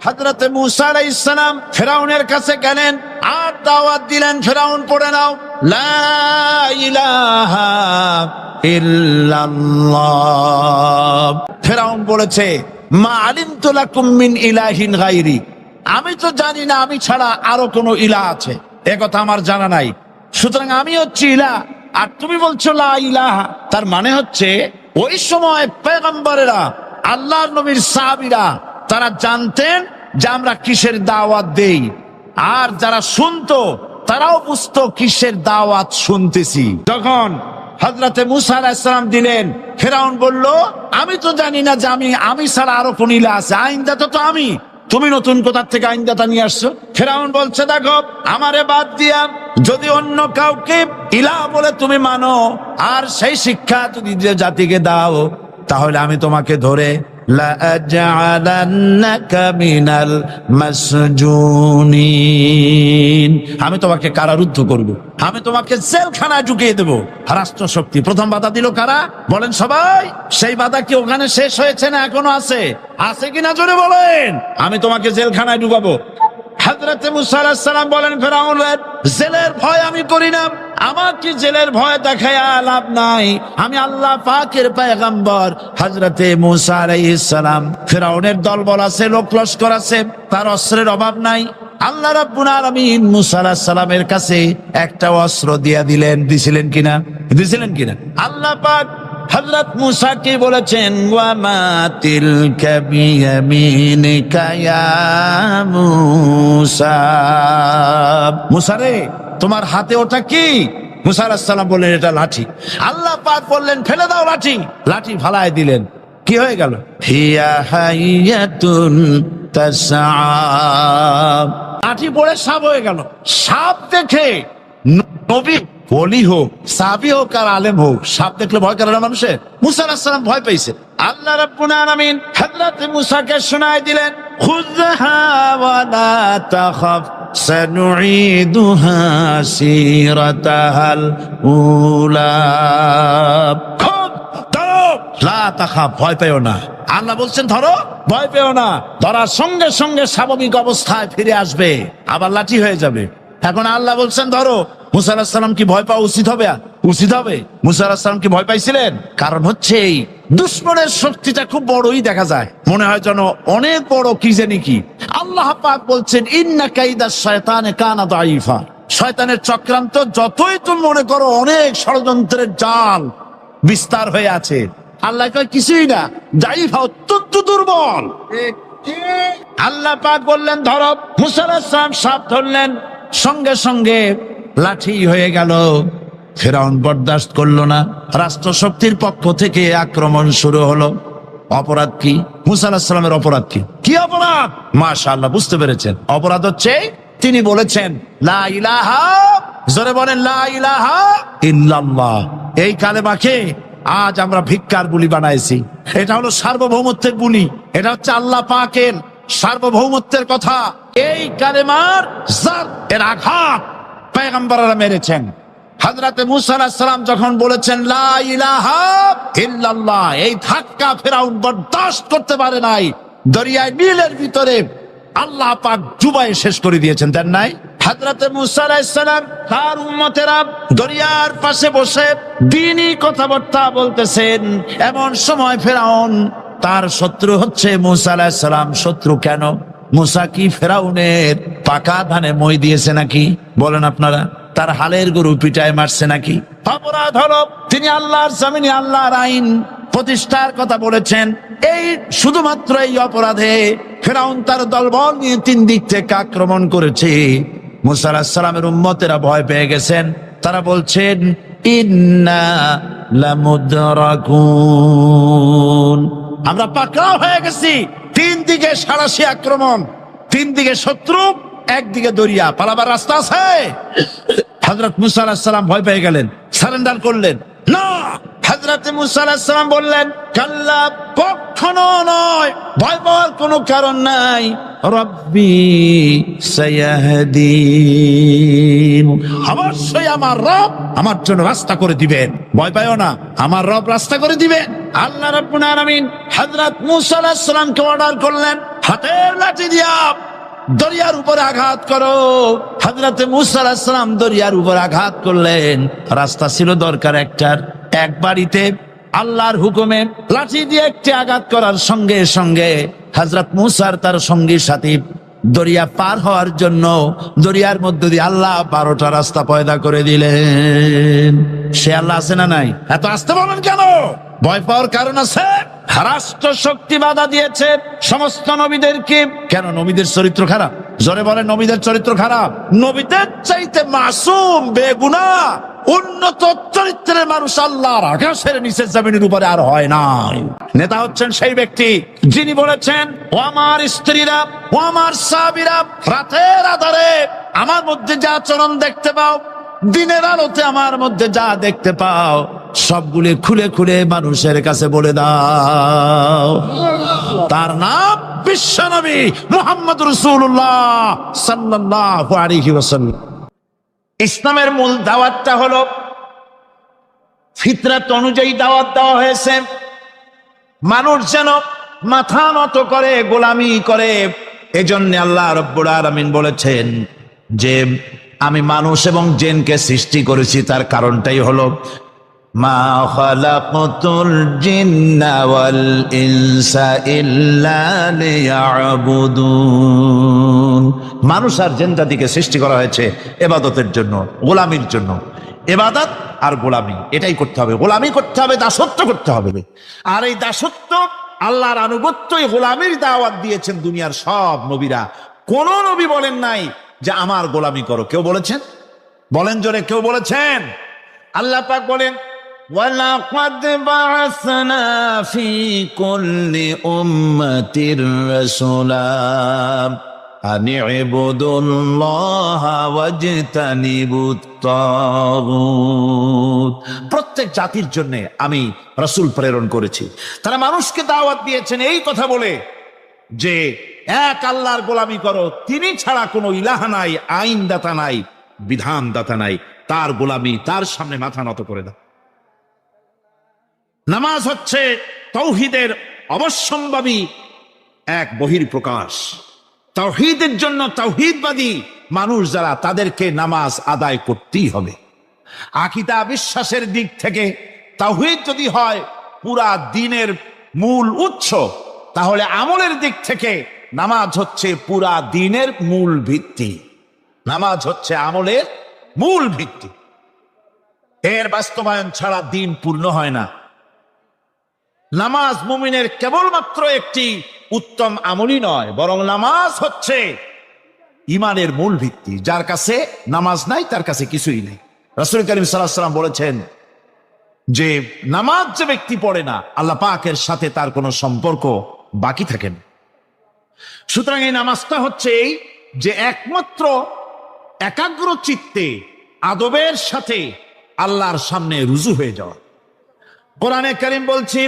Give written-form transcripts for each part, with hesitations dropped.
হযরতে মূসা আলাইহিস সালাম ফিরাউনের কাছে গেলেন আর দাওয়াত দিলেন, ফিরাউন পড়ে নাও লা ইলাহা ইল্লাল্লাহ। ফিরাউন বলেছে মা আলিমতু লাকুম মিন ইলাহিন গায়রি, আমি তো জানি না আমি ছাড়া আরো কোনো ইলাহ আছে, এ কথা আমার জানা নাই, সুতরাং আমি হচ্ছি ইলাহ আর তুমি বলছো লা ইলাহা। তার মানে হচ্ছে ওই সময় পয়গম্বরেরা, আল্লাহর নবীর সাহাবীরা তারা জানতেন যে আমরা কিসের দাওয়াত দেই, আর যারা শুনতো তারাও বুঝতো কিসের দাওয়াত শুনতেছি। যখন হযরতে মূসা আলাইহিস সালাম দিলেন, ফিরাউন বলল আমি তো জানি না যে আমি ছাড়া আরো কোন ইলাহ আছে, আইনদাতা তো আমি, তুমি নতুন কোথা থেকে আইনদাতা নিয়ে আসছো? ফিরাউন বলছে দেখো আমারে বাদ দিয়া যদি অন্য কাউকে ইলাহ বলে তুমি মানো আর সেই শিক্ষা যদি জাতিকে দাও, তাহলে আমি তোমাকে ধরে লাআজআলান্নাকা মিনাল মাসজুনিন, আমি তোমাকে কারারুদ্ধ করব, আমি তোমাকে জেলখানায় ঢুকিয়ে দেব। রাষ্ট্রশক্তি প্রথম বাধা দিল কারা বলেন সবাই? সেই বাধা কি ওখানে শেষ হয়েছে না এখনো আছে? আছে কিনা জোরে বলেন। আমি তোমাকে জেলখানায় ঢুকাবো। হযরতে মূসা আলাইহিস সালাম বলেন ফিরাউনের জেলের ভয় আমি করি না, আমাকে জেলের ভয় দেখায়া লাভ নাই, আমি আল্লাহ পাকের পয়গম্বর হযরতে মূসা আলাইহিস সালাম। ফিরাউনের দলবল আছে, লোক লস্কর আছে, তার অস্ত্রের অভাব নাই। আল্লাহ রাব্বুল আলামিন মূসা আলাইহিস সালামের কাছে একটা অস্ত্র দিয়া দিলেন, দিছিলেন কিনা আল্লাহ পাক হযরত মূসাকে বলেছেন ওয়া মা তিলকা বিয়ামিনিকা ইয়া মূসা, মূসা রে তোমার হাতে ওটা কি? মূসা আলাইহিস সালাম বললেন এটা লাঠি। আল্লাহ পাক বললেন ফেলে দাও লাঠি, লাঠি ফালায় দিলেন। কি হয়ে গেল? হিয়া হাইয়াতুন তাসআ, লাঠি পড়ে সাপ হয়ে গেল। সাপ দেখে নবী বলি হোক, সাহাবী হোক আর আলেম হোক, সাপ দেখলে ভয় করে না মানুষের? মূসা আলাইহিস সালাম ভয় পেয়েছে। আল্লাহ রাব্বুল আলামিন হযরত মূসাকে শোনায় দিলেন খুযহা ওয়া লা তাখাফ সানুঈদুহা সিরাতাহাল উলা, লা তাখাফ, ভয় পেও না। আল্লাহ বলছেন ধরো, ভয় পেও না। ধরার সঙ্গে সঙ্গে স্বাভাবিক অবস্থায় ফিরে আসবে, আবার লাঠি হয়ে যাবে। এখন আল্লাহ বলছেন ধরো। মূসা আলাইহিস সালাম কি ভয় পাওয়া উচিত হবে? মূসা আলাইহিস সালাম কি ভয় পাইছিলেন? কারণ হচ্ছে এই দুশমনের শক্তিটা খুব বড়ই দেখা যায়, মনে হয় যেন অনেক বড় কি জানি কি। আল্লাহ পাক বলছেন ইন্না কাইদাশ শয়তানে কানা দাঈফা, শয়তানের চক্রান্ত যতই তুমি মনে করো অনেক ষড়যন্ত্রের জাল বিস্তার হয়ে আছে, আল্লাহ কয় কিছুই না, দাঈফা অত্যন্ত দুর্বল। আল্লাহ পাক বললেন ধরো। মূসা আলাইহিস সালাম সাপ ধরলেন, সঙ্গে সঙ্গে লাঠি হয়ে গেল। ফিরাউন বরদাস্ত করলো না, রাষ্ট্রশক্তির পক্ষ থেকে আক্রমণ শুরু হলো। অপরাধ কি? মূসা আলাইহিস সালামের অপরাধ কি অপরাধ? মাশাআল্লাহ বুঝতে পেরেছেন। অপরাধ হচ্ছে তিনি বলেছেন লা ইলাহা, জোরে বলেন লা ইলাহা ইল্লাল্লাহ। এই কালেমাকে আজ আমরা ভিক্ষার বুলি বানাইছি। এটা হলো সার্বভৌমত্বের বুলি, এটা হচ্ছে আল্লাহ পাকের সার্বভৌমত্বের কথা। এই কালেমার জাত এর আঘাত পয়গম্বররা মেরেছেন। হযরতে মূসা আলাইহিস সালাম যখন বলেছেন লা ইলাহা ইল্লাল্লাহ, এই ধাক্কা ফিরাউন বরদাস্ত করতে পারে নাই। দরিয়ায় নীলের ভিতরে আল্লাহ পাক ডুবাই শেষ করে দিয়েছেন, দেন নাই? হযরতে মূসা আলাইহিস সালাম তার উম্মতেরা দরিয়ার পাশে বসে দ্বীনি কথাবার্তা বলতেছেন। এমন সময় ফিরাউন, তার শত্রু হচ্ছে মূসা আলাইহিস সালাম। শত্রু কেন? মূসা কি ফিরাউনের পাকা ধানে মই দিয়েছে নাকি? বলেন আপনারা। তার হালের গরু পিটায় মারছে নাকি? অপরাধ হলো তিনি আল্লাহর জমিনে আল্লাহর আইন প্রতিষ্ঠার কথা বলেছেন। এই শুধুমাত্র এই অপরাধে ফিরাউন তার দলবল নিয়ে তিন দিক থেকে আক্রমণ করেছে। মূসা আলাইহিস সালামের উম্মতেরা ভয় পেয়ে গেছেন। তারা বলছেন ইন্না লামুদরাকুন, আমরা পাকড়াও হয়ে গেছি। তিন দিকে সাঁড়াশি আক্রমণ, তিন দিকে শত্রু, একদিকে দরিয়া, পালাবার রাস্তা আছে? হযরত মূসা আলাইহিস সালাম ভয় পেয়ে গেলেন, সারেন্ডার করলেন না। হযরত মূসা আলাইহিস সালাম বললেন কাল্লা, কখনো নয়, ভয় পাওয়ার কোনো কারণ নাই। রব্বি সায়াহদিন, অবশ্যই আমার রব আমার জন্য রাস্তা করে দিবেন, ভয় পাইও না, আমার রব রাস্তা করে দিবেন। আল্লাহ রাব্বুল আলামিন হযরত মূসা আলাইহিস সালামকে অর্ডার করলেন, হাতের লাঠি দিয়া দরিয়ার উপরে আঘাত করো। হযরতে মূসা আলাইহিস সালাম দরিয়ার উপর আঘাত করলেন। রাস্তা ছিল দরকার একটার, এক বাড়িতে আল্লাহর হুকুমে লাঠি দিয়ে একটি আঘাত করার সঙ্গে সঙ্গে হযরত মূসার তার সঙ্গী সাথী দরিয়া পার হওয়ার জন্য দরিয়ার মধ্য দিয়ে আল্লাহ 12টা রাস্তা পয়দা করে দিলেন। সে আল্লাহ আছে না নাই? এত আসতে বলেন কেন? ভয় পাওয়ার কারণ আছে। রাষ্ট্র শক্তি বাধা দিয়েছে সমস্ত নবীদেরকে। কেন? নবীদের চরিত্র খারাপ? জোরে বলে, নবীদের চরিত্র খারাপ? নবীদের চাইতে মাসুম বেগুনাহ উন্নত চরিত্রের মানুষ আল্লাহর আকাশের নিচে জমিনের উপরে আর হয় নাই। নেতা হচ্ছেন সেই ব্যক্তি যিনি বলেছেন, ও আমার স্ত্রীরা, ও আমার সাহাবীরা, রাতের আধারে আমার মধ্যে যা আচরণ দেখতে পাও, দিনের আলোতে আমার মধ্যে যা দেখতে পাও, সবগুলি খুলে খুলে মানুষের কাছে বলে দাও। তার নাম বিশ্বনবী মুহাম্মদ রাসূলুল্লাহ সাল্লাল্লাহু আলাইহি ওয়াসাল্লাম। ইসলামের মূল দাওয়াতটা হলো ফিতরাত অনুযায়ী দাওয়াত দেওয়া হয়েছে। মানুষ যেন মাথা নত করে, গোলামি করে। এজন্য আল্লাহ রাব্বুল আলামিন বলেছেন যে আমি মানুষ এবং জিনকে সৃষ্টি করেছি। তার কারণটাই হলো মা খালাকতুল জিন্না ওয়াল ইনসা ইল্লা লিয়াবুদুন। মানুষ আর জিন জাতিকে সৃষ্টি করা হয়েছে ইবাদতের জন্য, গোলামির জন্য। ইবাদত আর গোলামি এটাই করতে হবে। গোলামি করতে হবে, দাসত্ব করতে হবে। আর এই দাসত্ব, আল্লাহর আনুগত্য, এই গোলামির দাওয়াত দিয়েছেন দুনিয়ার সব নবীরা। কোন নবী বলেন নাই যে আমার গোলামি করো। কেউ বলেছেন? বলেন জোরে, কেউ বলেছেন? আল্লাহ পাক বলেন, ওয়ালাকাদ বা'আসনা ফি কুল্লি উম্মাতির রাসূলা আন ইবুদুল্লাহা ওয়াজতানিবুত তাগুত। প্রত্যেক জাতির জন্য আমি রাসূল প্রেরণ করেছি। তারা মানুষকে দাওয়াত দিয়েছেন এই কথা বলে যে এক আল্লাহর গোলামি করো, তিনি ছাড়া কোনো ইলাহ নাই, আইনদাতা নাই, বিধানদাতা নাই। তার গোলামি, তার সামনে মাথা নত করে দাও। নামাজ হচ্ছে তাওহীদের অবশ্যম্ভাবী এক বহির্প্রকাশ। তাওহীদের জন্য তাওহীদবাদী মানুষ যারা, তাদেরকে নামাজ আদায় করতেই হবে। আকীদা বিশ্বাসের দিক থেকে তাওহীদ যদি হয় পুরা দ্বীনের মূল উৎস, তাহলে আমলের দিক থেকে নামাজ হচ্ছে পুরা দ্বীনের মূল ভিত্তি। নামাজ হচ্ছে আমলের মূল ভিত্তি। এর বাস্তবায়ন ছাড়া দ্বীন পূর্ণ হয় না। নামাজ মুমিনের কেবলমাত্র একটি উত্তম আমলই নয়, বরং নামাজ হচ্ছে ইমানের মূল ভিত্তি। যার কাছে নামাজ নাই তার কাছে কিছুই নেই। রাসূল করিম সাল্লাল্লাহু আলাইহি ওয়াসাল্লাম বলেছেন যে নামাজ যে ব্যক্তি পড়ে না, আল্লাহ পাকের সাথে তার কোনো সম্পর্ক বাকি থাকে না। সুতরাং এই নামাজটা হচ্ছে এই যে একমাত্র একাগ্র চিত্তে আদবের সাথে আল্লাহর সামনে রুজু হয়ে যাওয়া। কোরআনে কারীম বলছে,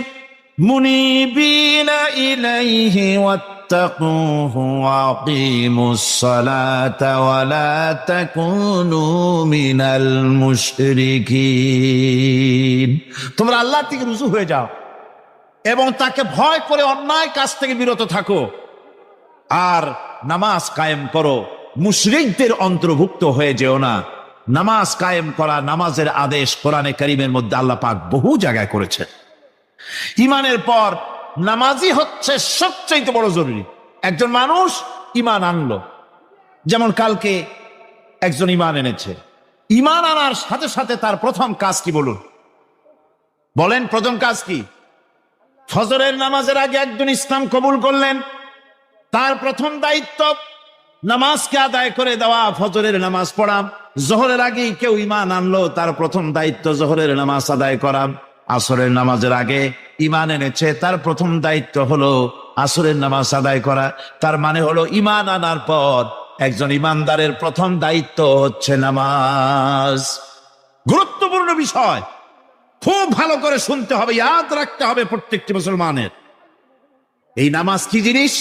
মুনিবিনা ইলাইহি ওয়াত্তাকুহু ওয়া আকিমুস সালাতা ওয়া লা তাকুনু মিনাল মুশরিকিন। তোমরা আল্লাহ থেকে রুজু হয়ে যাও এবং তাকে ভয় করে অন্যায় কাজ থেকে বিরত থাকো, আর নামাজ কায়েম করো। মুশরিকদের অন্তর্ভুক্ত হয়ে যেও না। নামাজ কায়েম করা, নামাজের আদেশ কোরআনে কারীমের মধ্যে আল্লাহ পাক বহু জায়গায় করেছেন। ঈমানের পর নামাজই হচ্ছে সবচেয়ে বড় জরুরি। একজন মানুষ ঈমান আনলো, যেমন কালকে একজন ঈমান এনেছে। ঈমান আনার সাথে সাথে তার প্রথম কাজ কি বলুন? বলেন, প্রথম কাজ কি? ফজরের নামাজের আগে একজন ইসলাম কবুল করলেন, তার প্রথম দায়িত্ব নামাজকে আদায় করে দেওয়া, ফজরের নামাজ পড়া। জোহরের আগে কেউ ঈমান আনলো, তার প্রথম দায়িত্ব জোহরের নামাজ আদায় করা। আসরের নামাজের আগে ঈমান এনেছে, তার প্রথম দায়িত্ব হলো আসরের নামাজ আদায় করা। তার মানে হলো ঈমান আনার পর একজন ঈমানদারের প্রথম দায়িত্ব হচ্ছে নামাজ। গুরুত্বপূর্ণ বিষয়, খুব ভালো করে শুনতে হবে, ইয়াদ রাখতে হবে প্রত্যেকটি মুসলমানের। এই নামাজ কি জিনিস,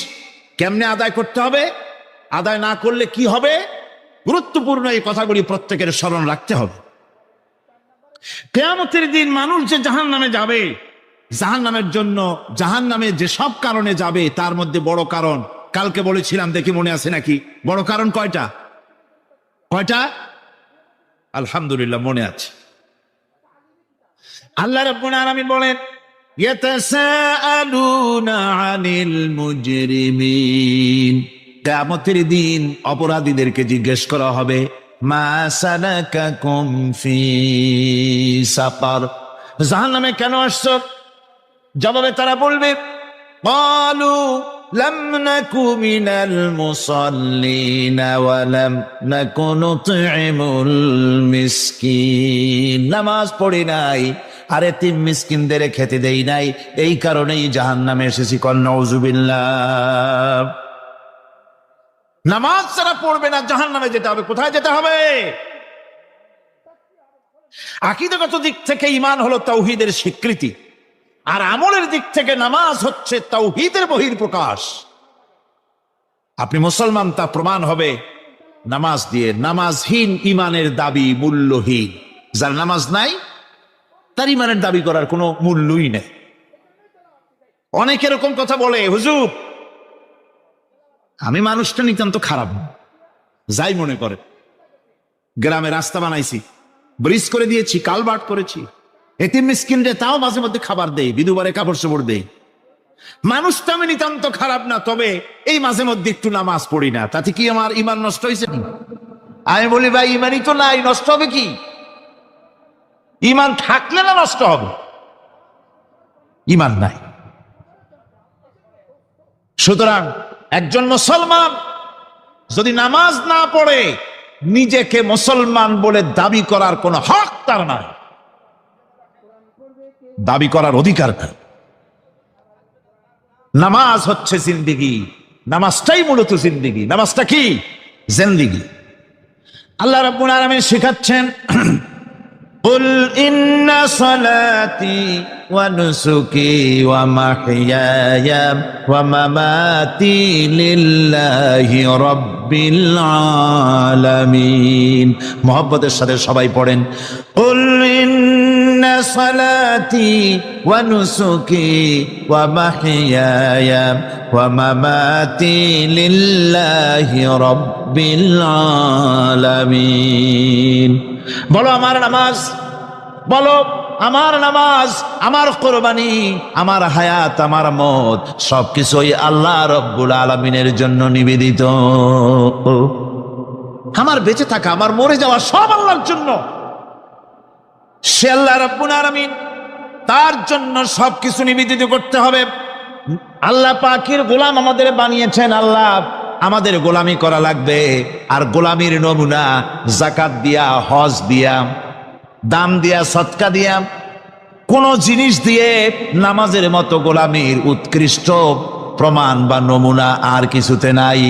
কেমনে আদায় করতে হবে, আদায় না করলে কি হবে, গুরুত্বপূর্ণ এই কথাগুলি প্রত্যেকের স্মরণ রাখতে হবে। কিয়ামতের দিন মানুষ যে জাহান্নামে যাবে, জাহান্নামের জন্য, জাহান্নামে যে সব কারণে যাবে, তার মধ্যে বড় কারণ কালকে বলেছিলাম, দেখি মনে আছে নাকি। বড় কারণ কয়টা? কয়টা? আলহামদুলিল্লাহ মনে আছে। আল্লাহ রাব্বুল আলামিন বলেন, ইয়াতাসাআলুনা আনিল মুজরিমিন, কিয়ামতের দিন অপরাধীদেরকে জিজ্ঞেস করা হবে, মা সালাকাকুম ফি সাকার, জাহান্নামে কেন আসছো? জবাবে তারা বলবে, ক্বালু লাম নাকু মিনাল মুসাল্লিনা ওয়া লাম নাকু নুতঈমুল মিসকিন, নামাজ পড়ি নাই আর এতিম মিসকিনদের খেতে দেই নাই, এই কারণেই জাহান্নামে এসেছি। কল নাউযুবিল্লাহ। নামাজ যারা পড়বে না জাহান্নামে যেতে হবে। কোথায় যেতে হবে? আকীদাগত দিক থেকে ঈমান হলো তাওহীদের স্বীকৃতি, আর আমলের দিক থেকে নামাজ হচ্ছে তাওহীদের বহিঃপ্রকাশ। আপনি মুসলমান তা প্রমাণ হবে নামাজ দিয়ে। নামাজহীন ঈমানের দাবি মূল্যহীন। যার নামাজ নাই তার ঈমানের দাবি করার কোনো মূল্যই নেই। অনেক এরকম কথা বলে, হুজুর আমি মানুষটা নিতান্ত খারাপ না, যাই মনে করে, গ্রামে রাস্তা বানাইছি, ব্রিজ করে দিয়েছি, কালভার্ট করেছি, এতিম মিসকিনরে তাও মাঝে মধ্যে খাবার দেই, বিধবারে কাপড় চোপড় দেই, মানুষটা আমি নিতান্ত খারাপ না, তবে এই মাঝে মধ্যে একটু নামাজ পড়ি না, তাতে কি আমার ঈমান নষ্ট হয়েছে? আমি বলি, ভাই ঈমানই তো নাই, নষ্ট হবে কি? ঈমান থাকলে না নষ্ট হবে? ঈমান নাই। সুতরাং একজন মুসলমান যদি নামাজ না পড়ে নিজেকে মুসলমান বলে দাবি করার কোনো হক তার নাই, দাবি করার অধিকার নাই। নামাজ হচ্ছে জিন্দেগি, নামাজটাই মূলত জিন্দেগি। নামাজটা কি? জিন্দেগি। আল্লাহ রাব্বুল আলামিন শেখাচ্ছেন, কুল ইন্না সালাতি ওয়া নুসুকি ওয়া মাহইয়ায়া ওয়া মামাতি লিল্লাহি রাব্বিল আলামিন। মুহাব্বতের সাথে সবাই পড়েন, কুল ইন্না সালাতি ওয়া নুসুকি ওয়া মাহইয়ায়া ওয়া মামাতি লিল্লাহি রাব্বিল আলামিন। বলো আমার নামাজ, বলো আমার নামাজ, আমার কোরবানি, আমার হায়াত, আমার মত সবকিছুই আল্লাহ রব্বুল আলামিনের জন্য নিবেদিত। আমার বেঁচে থাকা, আমার মরে যাওয়া সব আল্লাহর জন্য। সে আল্লাহ রব্বুল আলামিন, তার জন্য সবকিছু নিবেদিত করতে হবে। আল্লাহ পাকের গোলাম আমাদের বানিয়েছেন, আল্লাহ আমাদের গোলামি করা লাগবে। আর গোলামির নমুনা যাকাত দিয়া, হজ দিয়া, দাম দিয়া, সদকা দিয়া, কোন জিনিস দিয়ে নামাজের মতো গোলামির উৎকৃষ্ট প্রমাণ বা নমুনা আর কিছুতে নাই।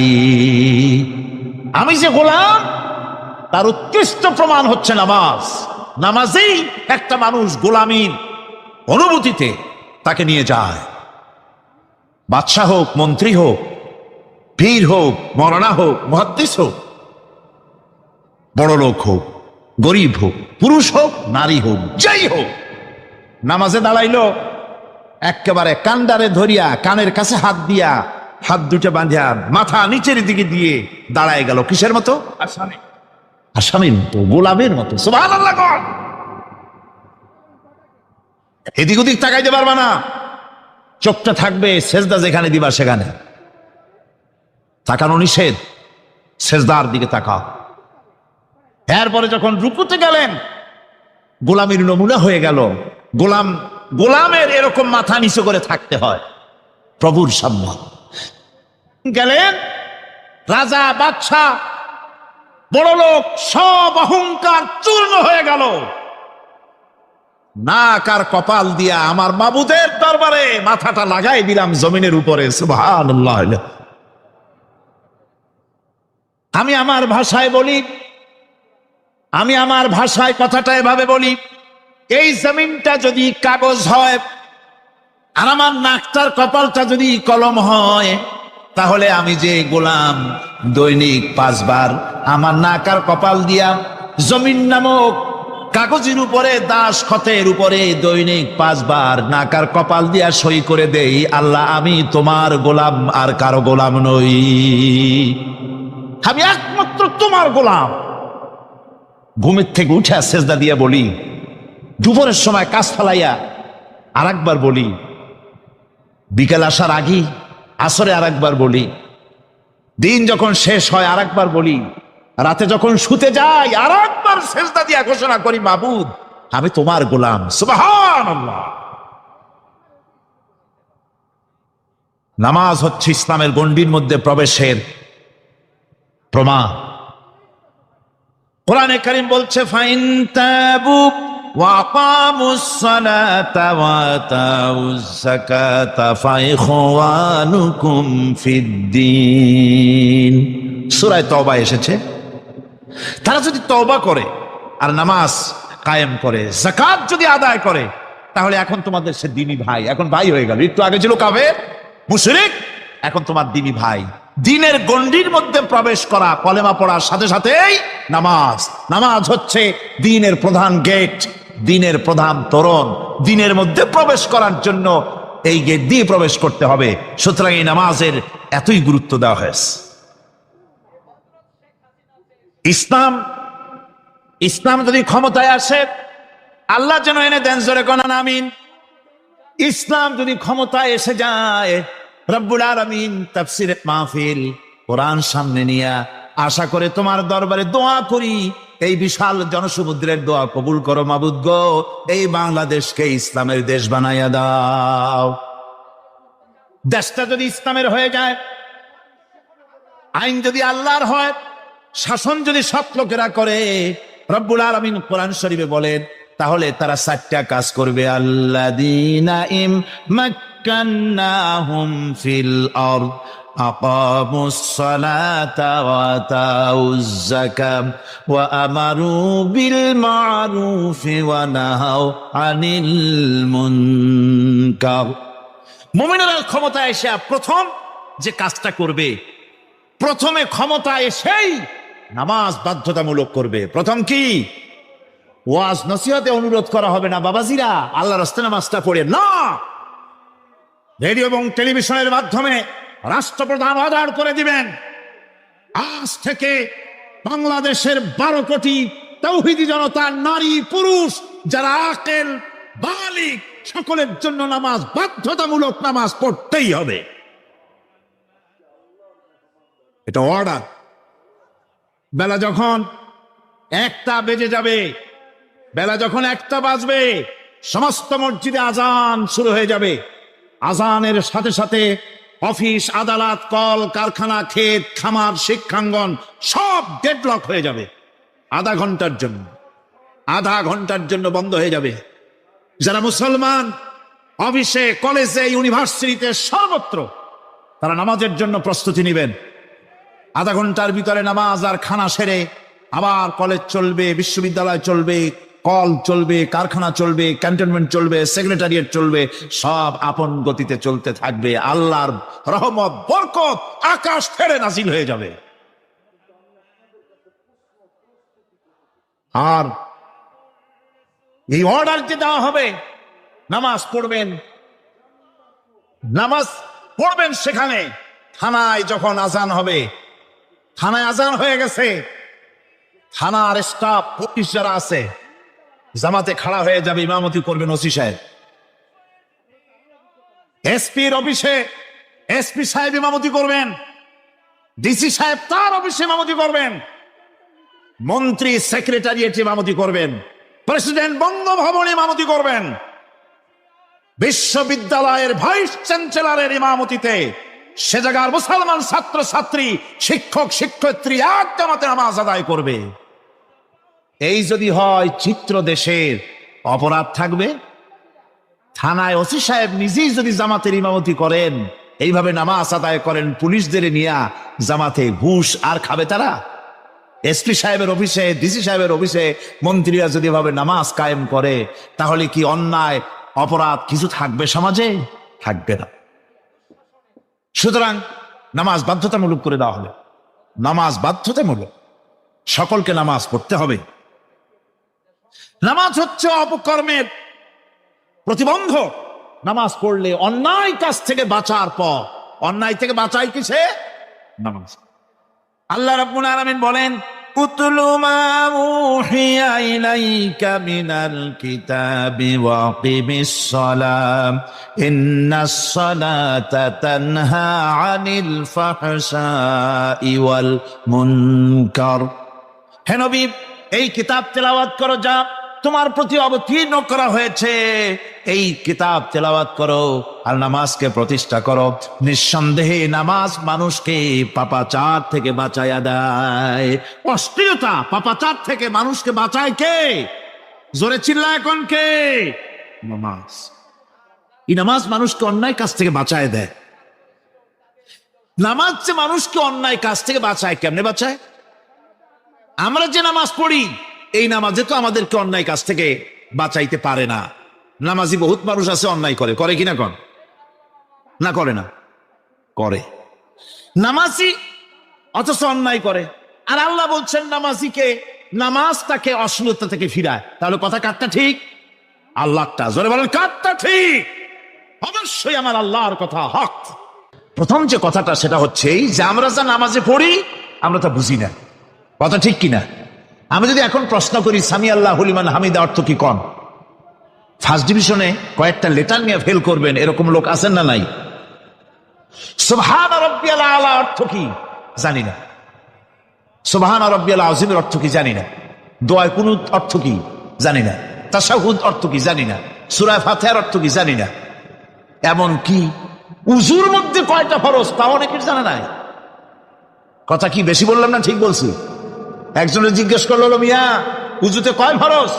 আমি যে গোলাম তার উৎকৃষ্ট প্রমাণ হচ্ছে নামাজ। নামাজেই একটা মানুষ গোলামির অনুভূতিতে তাকে নিয়ে যায়। বাদশাহ হোক, মন্ত্রী হোক, পীর হোক, মৌলানা হোক, মুহাদ্দিস হোক, বড় লোক হোক, গরিব হোক, পুরুষ হোক, নারী হোক, যাই হোক, নামাজে দাঁড়াইলো, একেবারে কান্ডারে ধরিয়া কানের কাছে হাত দিয়া, হাত দুটো বাঁধিয়া মাথা নিচের দিকে দিয়ে দাঁড়ায় গেল। কিসের মতো? আসামি, আসামির মতো, গোলামের মতো। সুবহানাল্লাহ। এদিক ওদিক তাকাইতে পারবা না, চোখটা থাকবে সেজদা যেখানে দিবা সেখানে। তাকানো নিষেধ, সেজদার দিকে তাকাও। এরপরে যখন রুকুতে গেলেন, গোলামের নমুনা হয়ে গেল। গোলামের এরকম মাথা নিচু করে থাকতে হয় প্রভুর সামনে। গেলেন, রাজা, বাদশাহ, বড় লোক, সব অহংকার চূর্ণ হয়ে গেল। নাক আর কপাল দিয়া আমার মাবুদের দরবারে মাথাটা লাগাই দিলাম জমিনের উপরে। সুবহানাল্লাহ। আমি আমার ভাষায় বলি, আমি আমার ভাষায় কথাটা এভাবে বলি, এই জমিনটা যদি কাগজ হয় আর আমার নাকটার কপালটা যদি কলম হয়, তাহলে আমি যে গোলাম দৈনিক 5 বার আমার নাক আর কপাল দিয়া জমিন নামক কাগজের উপরে দাস খতের উপরে দৈনিক 5 বার নাকার কপাল দিয়া সই করে দেই, আল্লাহ আমি তোমার গোলাম, আর কারো গোলাম নই, আমি একমাত্র তোমার গোলাম। ঘুমের থেকে উঠে সেজদা দিয়া বলি, দুপুরের সময় কাজ ফেলাইয়া আর একবার বলি, বিকেল আসার আগে আসরে আর একবার বলি, দিন যখন শেষ হয় আর একবার বলি, রাতে যখন শুতে যাই আর একবার সেজদা দিয়া ঘোষণা করি, মাবুদ আমি তোমার গোলাম। সুবহানাল্লাহ। নামাজ হচ্ছে ইসলামের গণ্ডির মধ্যে প্রবেশের প্রমাণ। কোরআনে কারীম বলছে, ফাইন তাবু ওয়া আকামুস সালাতা ওয়া আতাউজ যাকাতা ফাইখওয়ানুকুম ফিদ্দীন। সূরা তওবা এসেছে, তারা যদি তওবা করে আর নামাজ কায়েম করে, যাকাত যদি আদায় করে, তাহলে এখন তোমাদের সে দ্বীনি ভাই, এখন ভাই হয়ে গেল। একটু আগে ছিল কাফের মুশরিক, এখন তোমার দ্বীনি ভাই। দ্বীনের গণ্ডির মধ্যে প্রবেশ করা, কলেমা পড়ার সাথে সাথেই নামাজ। নামাজ হচ্ছে দ্বীনের প্রধান গেট, দ্বীনের প্রধান তোরণ। দ্বীনের মধ্যে প্রবেশ করার জন্য এই গেট দিয়ে প্রবেশ করতে হবে। সুতরাং এই নামাজের এতই গুরুত্ব দেওয়া হয়েছে। ইসলাম যদি ক্ষমতায় আসে, আল্লাহ যেন এনে দেন, জোরে কোন আমিন। ইসলাম যদি ক্ষমতায় এসে যায়, রব্বুল আলামিন তাফসীরে মাহফিল কোরআন সামনে নিয়ে আশা করে তোমার দরবারে দোয়া করি, এই বিশাল জনসমুদ্রের দোয়া কবুল করো মাবুদ গো, এই বাংলাদেশকে ইসলামের দেশ বানাইয়া দাও। দেশটা যদি ইসলামের হয়ে যায়, আইন যদি আল্লাহর হয়, শাসন যদি সৎ লোকেরা করে, রব্বুল আলামিন কোরআন শরীফে বলেন, তাহলে তারা 4টা কাজ করবে। আল্লাযীনা ইম্মাক্কান্নাহুম ফিল আরদ আকামুস সালাতা ওয়া আতাউজ যাকাত ওয়া আমারু বিল মা'রুফি ওয়া নাহাউ আনিল মুনকার। মুমিনেরা ক্ষমতা এসে প্রথম যে কাজটা করবে, প্রথমে ক্ষমতা এসেই নামাজ বাধ্যতামূলক করবে। প্রথম কি? ওয়াজ নসিহতে অনুরোধ করা হবে না, বাবাজিরা আল্লাহর রাস্তায় নামাজটা পড়ে না। রেডিও এবং টেলিভিশনের মাধ্যমে রাষ্ট্রপ্রধান অর্ডার করে দিবেন, আজ থেকে বাংলাদেশের 12 কোটি তাওহীদি জনতা, নারী পুরুষ যারা আকেল বালিগ, সকলের জন্য নামাজ বাধ্যতামূলক, নামাজ পড়তেই হবে। এটা অর্ডার। বেলা যখন 1টা বেজে যাবে, বেলা যখন 1টা বাজবে, সমস্ত মসজিদে আজান শুরু হয়ে যাবে। আজানের সাথে সাথে অফিস, আদালত, কল কারখানা, ক্ষেত খামার, শিক্ষাঙ্গন সব ডেডলক হয়ে যাবে। আধা ঘন্টার জন্য বন্ধ হয়ে যাবে। যারা মুসলমান অফিসে, কলেজে, ইউনিভার্সিটিতে, সর্বত্র তারা নামাজের জন্য প্রস্তুতি নেবেন। আধা ঘন্টার ভিতরে নামাজ আর খানা সেরে আবার কলেজ চলবে, বিশ্ববিদ্যালয় চলবে, কল চলবে, কারখানা চলবে, ক্যান্টনমেন্ট চলবে, সেক্রেটারিয়েট চলবে, সব আপন গতিতে চলতে থাকবে। আল্লাহর রহমত, বরকত আকাশ থেকে নাজিল হয়ে যাবে। আর এই অর্ডার যে দেওয়া হবে, নামাজ পড়বেন সেখানে। থানায় যখন আজান হবে, থানায় আজান হয়ে গেছে, থানার স্টাফ, পুলিশ যারা আছে জামাতে খাড়া হয়ে যাবে, ইমামতি করবেন ওসি সাহেব। এসপির অফিসে এসপি সাহেব ইমামতি করবেন, ডিসি সাহেব তার অফিসে ইমামতি করবেন, মন্ত্রী সেক্রেটারিয়েট ইমামতি করবেন, প্রেসিডেন্ট বঙ্গভবনে ইমামতি করবেন, বিশ্ববিদ্যালয়ের ভাইস চ্যান্সেলরের ইমামতিতে সে জায়গার মুসলমান ছাত্র ছাত্রী, শিক্ষক শিক্ষয়িত্রী এক জামাতে নামাজ আদায় করবে। এই যদি হয় চিত্র দেশের, অপরাধ থাকবে। থানায় ওসি সাহেব নিজেই যদি জামাতের ইমামতি করেন, এইভাবে নামাজ আদায় করেন, পুলিশদের নিয়ে জামাতে ঘুষ আর খাবে তারা? এসপি সাহেবের অফিসে, ডিসি সাহেবের অফিসে মন্ত্রীরা যদি এভাবে নামাজ কায়েম করে, তাহলে কি অন্যায় অপরাধ কিছু থাকবে সমাজে? থাকবে না। সুতরাং নামাজ বাধ্যতামূলক করে দেওয়া হলো। নামাজ বাধ্যতামূলক, সকলকে নামাজ পড়তে হবে। নামাজ হচ্ছে অপকর্মের প্রতিবন্ধক। নামাজ পড়লে অন্যায় কাজ থেকে বাঁচার পর, অন্যায় থেকে বাঁচাই কিসে? নামাজ। আল্লাহ রাব্বুল আলামিন বলেন, উতলু মা উহিয়া ইলাইকা মিনাল কিতাবি ওয়া আকিমিস সালাম ইন্নাস সালাতা তানহা আনিল ফাহশাই ওয়াল মুনকার। হে নবী, এই কিতাব তেলাওয়াত করো যা তোমার প্রতি অবতীর্ণ করা হয়েছে, এই কিতাব তেলাওয়াত করো আর নামাজকে প্রতিষ্ঠা করো। নিঃসন্দেহে নামাজ মানুষকে পাপাচার থেকে বাঁচায়া দেয়। অশ্লীলতা, পাপাচার থেকে মানুষকে বাঁচায় কে? জোরে চিল্লা এখন কে? নামাজ। এই নামাজ মানুষকে অন্যায় কাজ থেকে বাঁচায় দেয়। নামাজ যে মানুষকে অন্যায় কাজ থেকে বাঁচায়, কেমনে বাঁচায়? আমরা যে নামাজ পড়ি, এই নামাজে তো আমাদেরকে অন্যায় কাজ থেকে বাঁচাইতে পারে না। নামাজি বহুত মানুষ আছে অন্যায় করে, করে কিনা? কন না, করে না? করে। নামাজি অথচ অন্যায় করে। আর আল্লাহ বলছেন নামাজিকে, নামাজ তাকে অশ্লীলতা থেকে ফিরায়। তাহলে কথা কারটা ঠিক? আল্লাহটা। জোরে বলেন, কারটা ঠিক? অবশ্যই আমার আল্লাহর কথা হক। প্রথম যে কথাটা সেটা হচ্ছে যে আমরা যা নামাজে পড়ি আমরা তা বুঝি না। কথা ঠিক কিনা? আমি যদি এখন প্রশ্ন করি সামি আল্লাহু লিমান হামিদা অর্থ কি, কন? ফার্স্ট ডিভিশনে কয়েকটা লেটার নিয়ে ফেল করবেন, এরকম লোক আছেন না নাই? সুবহান রাব্বিয়াল আলা অর্থ কি জানি না। সুবহান রাব্বিয়াল আযীমের অর্থ কি জানি না। দোয়া কুনুত অর্থ কি জানি না। তাশাহুদ অর্থ কি জানি না। সূরা ফাতিহার অর্থ কি জানি না। এমন কি উযুর মধ্যে কয়টা ফরজ তাও অনেকের জানা নাই। কথা কি বেশি বললাম না ঠিক বলছি? একজনের জিজ্ঞেস করলো, মিয়া উযুতে কয় ফরজ?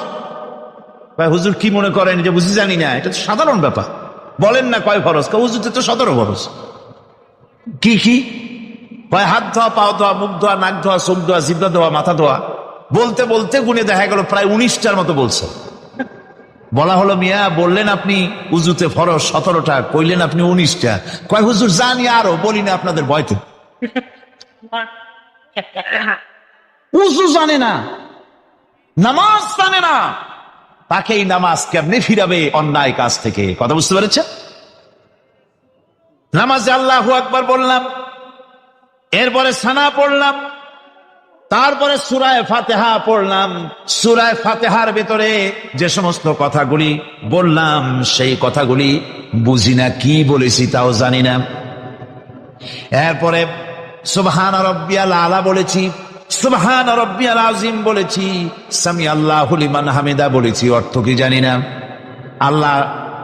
ভাই হুজুর কি মনে করেন যে বুঝি জানি না? এটা তো সাধারণ ব্যাপার, বলেন না কয় ফরজ? উযুতে তো 17 ফরজ। কি কি? কয় হাত ধোয়া, পাও ধোয়া, মুখ ধোয়া, নাক ধোয়া, চোখ ধোয়া, জিহ্বা ধোয়া, মাথা ধোয়া। বলতে বলতে গুনে দেখা গেল প্রায় 19টার মতো বলছে। বলা হলো, মিয়া বললেন আপনি উযুতে ফরজ 17টা, কইলেন আপনি 19টা। কয় হুজুর জানি, আরো বলি না আপনাদের ভয়তে। উযু জানে না, নামাজ জানে না, তাকে এই নামাজ কেমনে ফিরাবে অন্যায় কাজ থেকে? কথা বুঝতে পেরেছে? নামাজে আল্লাহু আকবার বললাম, এরপরে সানা পড়লাম, তারপরে সূরা ফাতিহা পড়লাম। সূরা ফাতিহার ভেতরে যে সমস্ত কথাগুলি বললাম সেই কথাগুলি বুঝি না, কি বলেছি তাও জানি না। এরপরে সুবহান রাব্বিয়াল আলা বলেছি, সুবহান রাব্বিয়াল আযীম বলেছি, সামি আল্লাহু লিমান হামিদা বলেছি, অর্থ কি জানি না। আল্লাহ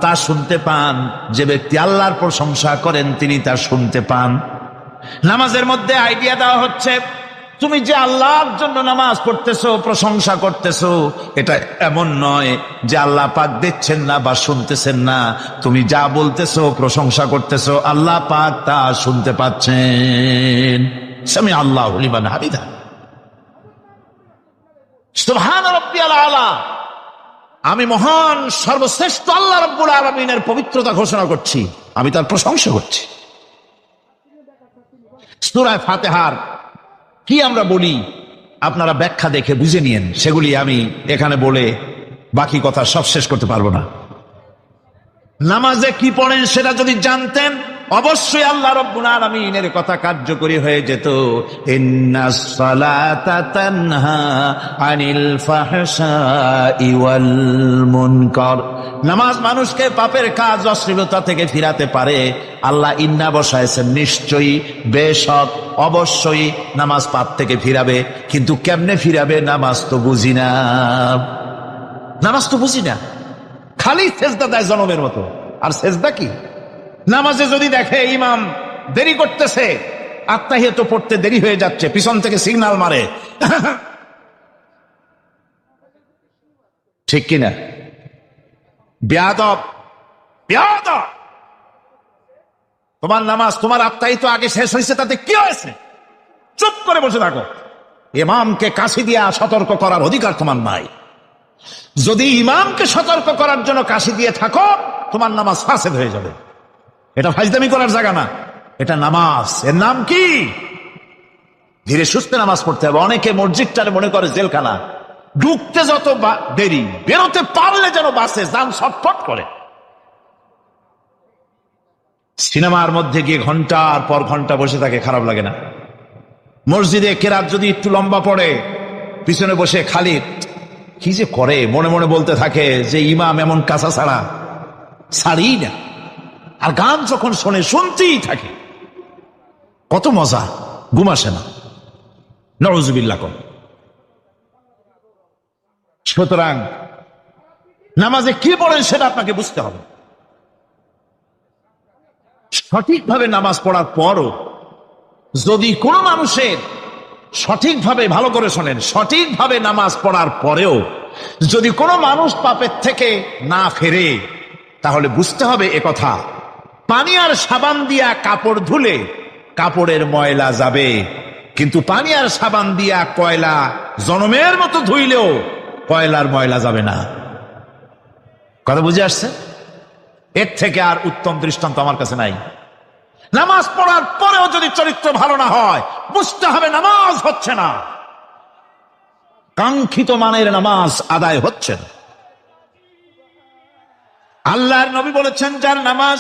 তা শুনতে পান, যে ব্যক্তি আল্লাহর প্রশংসা করেন তিনি তা শুনতে পান। নামাজের মধ্যে আইডিয়া দেওয়া হচ্ছে, তুমি যে আল্লাহর জন্য নামাজ পড়তেছো, প্রশংসা করতেছো, এটা এমন নয় যে আল্লাহ পাক দেখছেন না বা শুনতেছেন না। তুমি যা বলতেছো, প্রশংসা করতেছো, আল্লাহ পাক তা শুনতে পাচ্ছেন। সামি আল্লাহু লিমান হামিদা। সুবহান রাব্বিয়াল আলা। আমি মহান সর্বশ্রেষ্ঠ আল্লাহ রাব্বুল আলামিনের পবিত্রতা ঘোষণা করছি, আমি তার প্রশংসা করছি। সূরা ফাতিহার কি আমরা বলি আপনারা ব্যাখ্যা দেখে বুঝে নিয়েন, সেগুলি আমি এখানে বলে বাকি কথা সব শেষ করতে পারবো না। নামাজে কি পড়েন সেটা যদি জানতেন, অবশ্যই আল্লাহ রাব্বুল আলামিনের কথা কার্যকরী হয়ে যেত। ইন্নাস সালাতা তানহা আনিল ফাহশাই ওয়াল মুনকার। নামাজ মানুষকে পাপের কাজ, অশ্লীলতা থেকে ফিরাতে পারে। আল্লাহ ইন্না বসায়ছেন, নিশ্চয়ই, বেশক, অবশ্যই নামাজ পাপ থেকে ফিরাবে। কিন্তু কেমনে ফিরাবে নামাজ তো বুঝি না। নামাজ তো বুঝি না, খালি সেজদা দেয় জনমের মতো। আর সেজদা কি? নামাজে যদি দেখে ইমাম দেরি করতেছে, আত্তাহিয়াত পড়তে দেরি হয়ে যাচ্ছে, পিছন থেকে সিগন্যাল মারে, ঠিক কিনা? বেয়াদব, বেয়াদব। তোমার নামাজ, তোমার আত্তাহিয়াত আগে শেষ হয়েছে, তাতে কি হয়েছে? চুপ করে বসে থাকো। ইমামকে কাশি দিয়া সতর্ক করার অধিকার তোমার নাই। যদি ইমামকে সতর্ক করার জন্য কাশি দিয়ে থাকো, তোমার নামাজ ফাসেদ হয়ে যাবে। এটা ফাজলামি করার জায়গা না, এটা নামাজ। এর নাম কি? ধীরে সুস্থে নামাজ পড়তে হবে। অনেকে মসজিদটারে মনে করে জেলখানা। ঢুকতে যত দেরি, বেরোতে পারলে যেন বাসে যান ছটফট করে। সিনেমার মধ্যে গিয়ে ঘন্টার পর ঘন্টা বসে থাকে, খারাপ লাগে না? মসজিদে কেরাত যদি একটু লম্বা পড়ে, পিছনে বসে খালি কি যে করে মনে মনে বলতে থাকে যে ইমাম এমন কাঁচা ছাড়া ছাড়ি না। আর গান যখন শোনে শুনতেই থাকে, কত মজা, ঘুম আসে না। নওয়াজুবিল্লাহ কর। সুতরাং নামাজে কি পড়েন সেটা আপনাকে বুঝতে হবে। সঠিকভাবে নামাজ পড়ার পরও যদি কোনো মানুষের সঠিকভাবে, ভালো করে শোনেন, সঠিকভাবে নামাজ পড়ার পরেও যদি কোনো মানুষ পাপের থেকে না ফেরে, তাহলে বুঝতে হবে একথা, পানি আর সাবান দিয়া কাপড় ধুলে কাপড়ের ময়লা যাবে, কিন্তু পানি আর সাবান দিয়া কয়লা জনমের মতো ধুইলেও কয়লার ময়লা যাবে না। কথা বুঝে আসছে? এর থেকে আর উত্তম দৃষ্টান্ত আমার কাছে নাই। নামাজ পড়ার পরেও যদি চরিত্র ভালো না হয়, বুঝতে হবে নামাজ হচ্ছে না, কাঙ্ক্ষিত মানের নামাজ আদায় হচ্ছে না। আল্লাহর নবী বলেছেন, যার নামাজ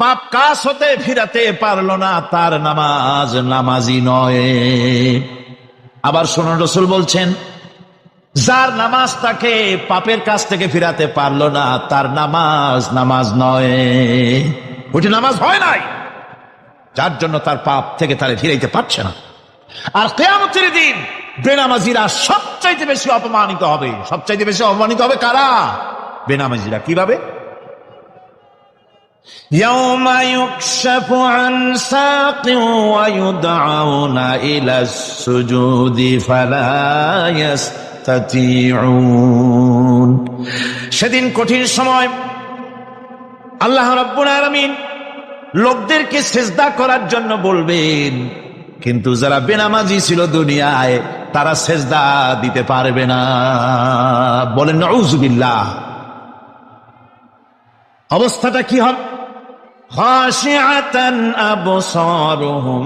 পাপ কাজ হতে ফিরাতে পারলো না, তার নামাজ নামাজি নয়। আবার শুনুন, রাসূল বলছেন, যার নামাজ তাকে পাপের কাছ থেকে ফিরাতে পারলো না, তার নামাজ নামাজ নয়, ওটি নামাজ হয় নাই, যার জন্য তার পাপ থেকে তারে ফিরাইতে পারছে না। আর কিয়ামতের দিন বেনামাজিরা সবচাইতে বেশি অপমানিত হবে। সবচাইতে বেশি অপমানিত হবে কারা? বেনামাজিরা। কিভাবে? ইয়াউমা ইউকশাফু আন সাকিন ওয়া ইউদআউনা ইলা সুজুদি ফালা ইয়াস্তাতিউন। সেদিন কঠিন সময় আল্লাহ রাব্বুল আলামিন লোকদেরকে সেজদা করার জন্য বলবেন, কিন্তু যারা বেনামাজি ছিল দুনিয়ায়, তারা সেজদা দিতে পারবে না। বলেন নাউযুবিল্লাহ। অবস্থাটা কি হবে? খাশিআতান আবসারুহুম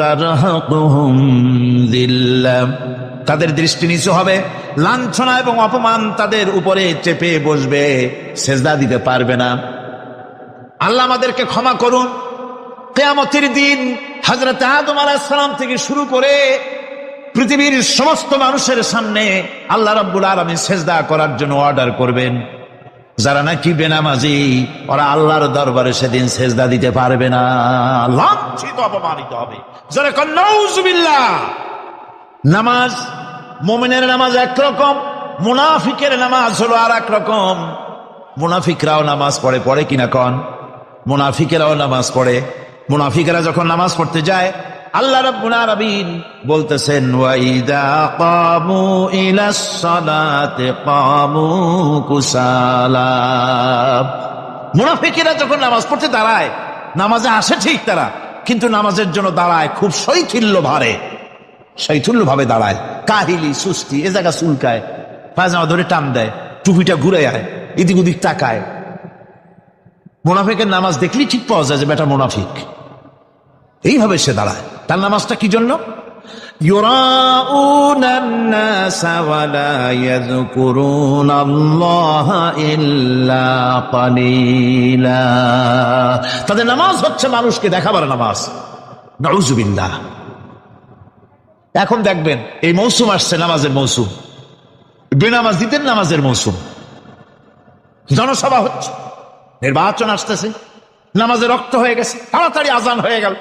তারহাকুহুম যিল্লাহ। তাদের দৃষ্টি নিচু হবে, লাঞ্ছনা এবং অপমান তাদের উপরে চেপে বসবে, সেজদা দিতে পারবে না। আল্লাহ আমাদেরকে ক্ষমা করুন। কিয়ামতের দিন হযরত আদম আলাইহিস সালাম থেকে শুরু করে পৃথিবীর সমস্ত মানুষের সামনে আল্লাহ রাব্বুল আলামিন সেজদা করার জন্য অর্ডার করবেন। যারা নাকি বেনামাজি, ওরা আল্লাহর দরবারে সেদিন সেজদা দিতে পারবে না, লাঞ্ছিত, অপমানিত হবে। যারা কন নাউযুবিল্লাহ। নামাজ, মুমিনের নামাজ একরকম, মুনাফিকের নামাজ হলো আর এক রকম। মুনাফিকরাও নামাজ পড়ে, পড়ে কিনা কন? মুনাফিকেরাও নামাজ পড়ে। মুনাফিকেরা যখন নামাজ পড়তে যায়, আল্লাহ রাব্বুল আলামিন বলতেছেন, ওয়া ইযা কামু ইলাস সালাতি কামু কুসালা। মুনাফিকেরা যখন নামাজ পড়তে দাঁড়ায়, নামাজে আসে ঠিক তারা, কিন্তু নামাজের জন্য দাঁড়ায় খুব শৈথিল্য ভারে, শৈথিল্য ভাবে দাঁড়ায়, কাহিলি, সুস্তি, এ জায়গা চুলকায়, পায়জামা ধরে টান দেয়, টুপিটা ঘুরে আয়, এদিক ওদিক তাকায়। মুনাফিকের নামাজ দেখলেই ঠিক পাওয়া যায় যে বেটা মুনাফিক। এইভাবে সে দাঁড়ায়। তার নামাজটা কি জন্য? ইউরাউনান নাসা ওয়া লা ইয়াযকুরুনাল্লাহা ইল্লা কালিলা। তাদের নামাজ হচ্ছে মানুষকে দেখাবার নামাজ। নাউযুবিল্লাহ। এখন দেখবেন এই মৌসুম আসছে, নামাজের মৌসুম, বেনামাজিদের নামাজের মৌসুম। জনসভা হচ্ছে, নির্বাচন আসতেছে, নামাজে রক্ত হয়ে গেছে, তাড়াতাড়ি আজান হয়ে গেল।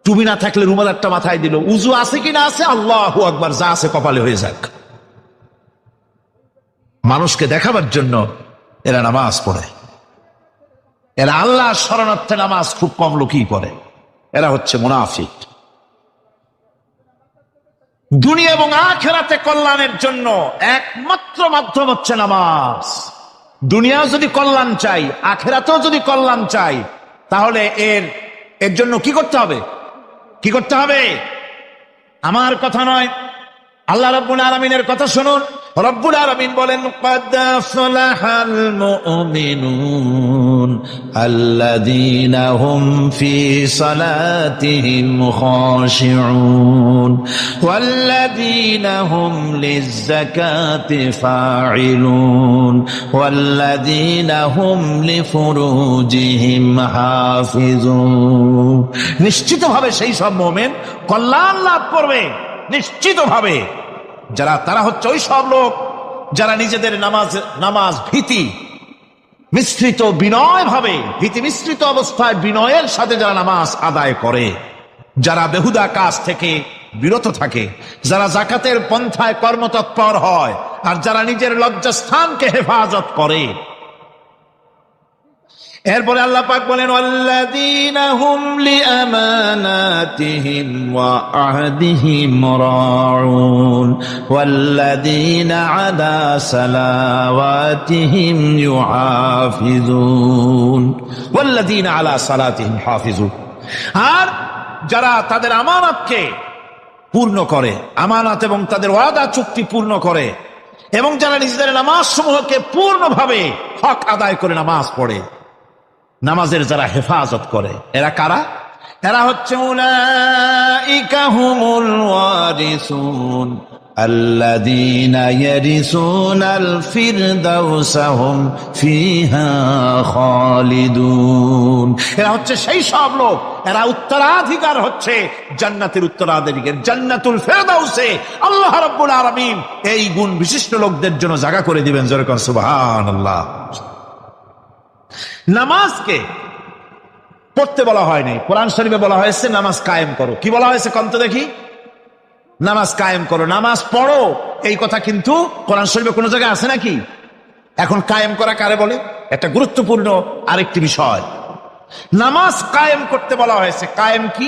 টুপি না থাকলে রুমাল একটা মাথায় দিল, উজু আছে কিনা আছে, আল্লাহু আকবার, যা আছে কপালে হয়ে যাক। মানুষকে দেখাবার জন্য এরা নামাজ পড়ে। এরা আল্লাহর শরণার্থে নামাজ খুব কম লোকই পড়ে। এরা হচ্ছে মুনাফিক। দুনিয়া এবং আখিরাতে কল্যাণের জন্য একমাত্র মাধ্যম হচ্ছে নামাজ। দুনিয়াও যদি কল্যাণ চাই, আখিরাতেও যদি কল্যাণ চাই, তাহলে এর জন্য কি করতে হবে? কি করতে হবে? আমার কথা নয়, আল্লাহ রাব্বুল আলামিনের কথা শুনুন। রব্বুল আলামিন বলেন, ক্বাদ আফলাহাল মুমিনুন الذين هم في صلاتهم خاشعون والذين هم للزكاة فاعلون والذين هم لفروجهم حافظون নিশ্চিতভাবে সেই সব মুমিন কল্যাণ লাভ করবে নিশ্চিতভাবে তারা হচ্ছে ওই সব লোক যারা নিজেদের নামাজ ভীতি মিশ্রিত বিনয় ভাবে ভীতি মিশ্রিত অবস্থায় বিনয়ের সাথে যারা নামাজ আদায় করে, যারা বেহুদা কাজ থেকে বিরত থাকে, যারা যাকাতের পন্থায় কর্মতৎপর হয়, আর যারা নিজের লজ্জাস্থানকে হেফাজত করে। এরপরে আল্লাহ পাক বলেন ওয়াল্লাযীনা হুম লিআমানাতিহিম ওয়া আহদিহিম রাউন ওয়াল্লাযীনা আলা সালাওয়াতিহিম ইউহাফিজুন ওয়াল্লাযীনা আলা সালাতিহিম হাফিজুন। আর যারা তাদের আমানতকে পূর্ণ করে, আমানত এবং তাদের ওয়াদা চুক্তি পূর্ণ করে, এবং যারা নিজেদের নামাজ সমূহকে পূর্ণভাবে হক আদায় করে নামাজ পড়ে, নামাজের যারা হেফাজত করে, এরা কারা? এরা হচ্ছে উলাইকা হুমুল ওয়ারিসুন আল্লাযীনা ইয়ারিসুনাল ফিরদাউসা হুম ফিহা খালিদুন। এরা হচ্ছে সেই সব লোক, এরা উত্তরাধিকার হচ্ছে জান্নাতের উত্তরাধিকার, জান্নাতুল ফিরদাউসে আল্লাহ রাব্বুল আলামিন এই গুণ বিশিষ্ট লোকদের জন্য জায়গা করে দিবেন। জোরে কোন সুবহানাল্লাহ। নামাজকে পড়তে বলা হয়নি, কোরআন শরীফে বলা হয়েছে নামাজ কায়েম করো। কি বলা হয়েছে কন্ত দেখি? নামাজ কায়েম করো, নামাজ পড়ো। এই কথা কিন্তু কোরআন শরীফে কোনো জায়গায় আছে নাকি? এখন কায়েম করা কারে বলে? একটা গুরুত্বপূর্ণ আরেকটি বিষয়, নামাজ কায়েম করতে বলা হয়েছে। কায়েম কি?